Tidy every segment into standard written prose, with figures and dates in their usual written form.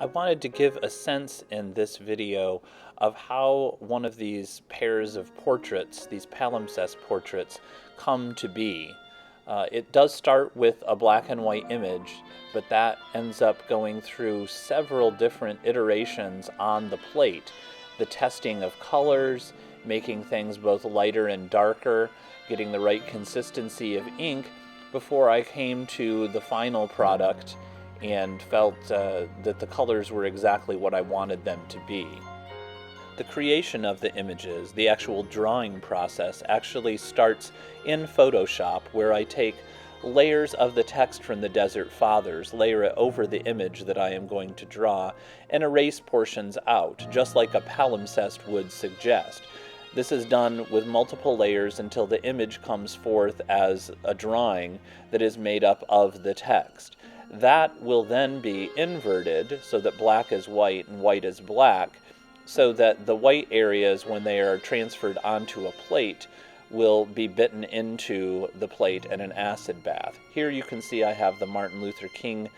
I wanted to give a sense in this video of how one of these pairs of portraits, these palimpsest portraits, come to be. It does start with a black and white image, but that ends up going through several different iterations on the plate. The testing of colors, making things both lighter and darker, getting the right consistency of ink before I came to the final product and felt that the colors were exactly what I wanted them to be. The creation of the images, the actual drawing process, actually starts in Photoshop, where I take layers of the text from the Desert Fathers, layer it over the image that I am going to draw, and erase portions out, just like a palimpsest would suggest. This is done with multiple layers until the image comes forth as a drawing that is made up of the text. That will then be inverted so that black is white and white is black, so that the white areas, when they are transferred onto a plate, will be bitten into the plate in an acid bath. Here you can see I have the Martin Luther King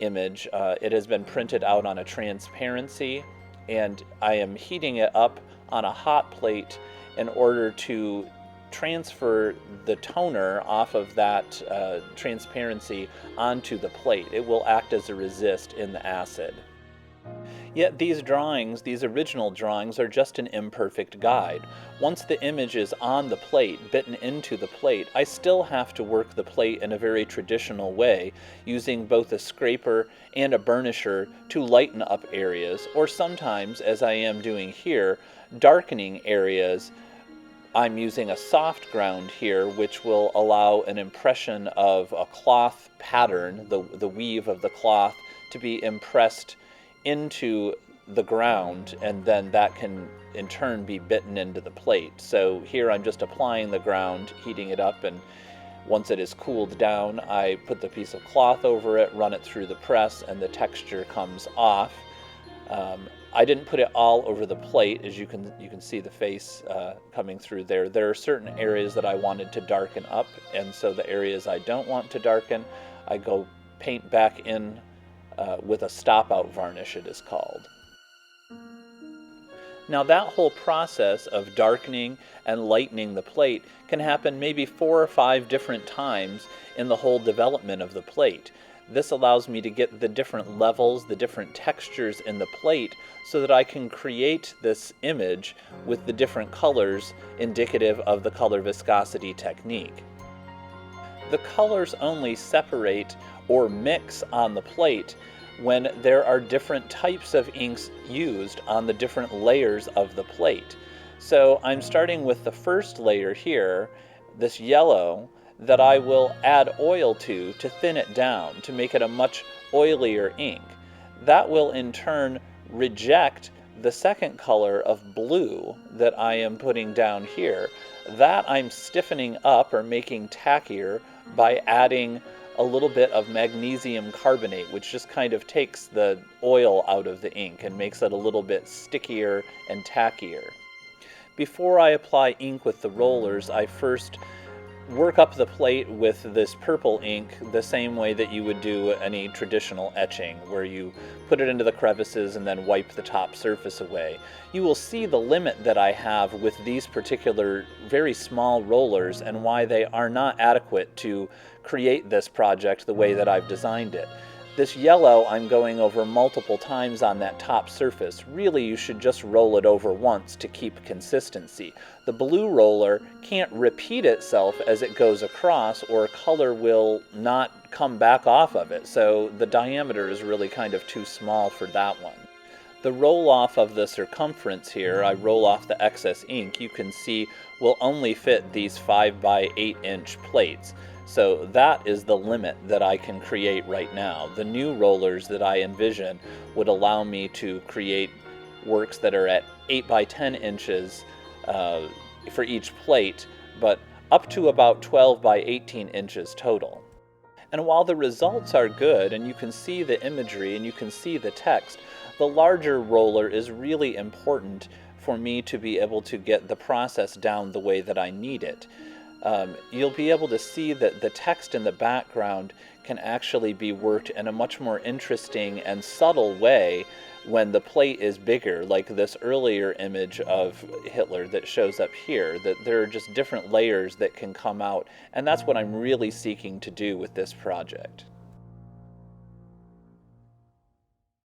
image. It has been printed out on a transparency, and I am heating it up on a hot plate in order to transfer the toner off of that transparency onto the plate. It will act as a resist in the acid. Yet these drawings, these original drawings, are just an imperfect guide. Once the image is on the plate, bitten into the plate, I still have to work the plate in a very traditional way, using both a scraper and a burnisher to lighten up areas, or sometimes, as I am doing here, darkening areas. I'm using a soft ground here, which will allow an impression of a cloth pattern, the weave of the cloth, to be impressed into the ground, and then that can in turn be bitten into the plate. So here I'm just applying the ground, heating it up, and once it is cooled down, I put the piece of cloth over it, run it through the press, and the texture comes off. I didn't put it all over the plate, as you can see the face coming through there. There are certain areas that I wanted to darken up, and so the areas I don't want to darken, I go paint back in with a stop-out varnish, it is called. Now that whole process of darkening and lightening the plate can happen maybe 4 or 5 different times in the whole development of the plate. This allows me to get the different levels, the different textures in the plate, so that I can create this image with the different colors indicative of the color viscosity technique. The colors only separate or mix on the plate when there are different types of inks used on the different layers of the plate. So I'm starting with the first layer here, this yellow, that I will add oil to thin it down, to make it a much oilier ink. That will in turn reject the second color of blue that I am putting down here. That I'm stiffening up or making tackier by adding a little bit of magnesium carbonate, which just kind of takes the oil out of the ink and makes it a little bit stickier and tackier. Before I apply ink with the rollers, I first work up the plate with this purple ink the same way that you would do any traditional etching, where you put it into the crevices and then wipe the top surface away. You will see the limit that I have with these particular very small rollers and why they are not adequate to create this project the way that I've designed it. This yellow I'm going over multiple times on that top surface. Really, you should just roll it over once to keep consistency. The blue roller can't repeat itself as it goes across, or color will not come back off of it, so the diameter is really kind of too small for that one. The roll off of the circumference here, I roll off the excess ink, you can see will only fit these 5 by 8 inch plates. So that is the limit that I can create right now. The new rollers that I envision would allow me to create works that are at 8 by 10 inches for each plate, but up to about 12 by 18 inches total. And while the results are good, and you can see the imagery and you can see the text, the larger roller is really important for me to be able to get the process down the way that I need it. You'll be able to see that the text in the background can actually be worked in a much more interesting and subtle way when the plate is bigger, like this earlier image of Hitler that shows up here, that there are just different layers that can come out, and that's what I'm really seeking to do with this project.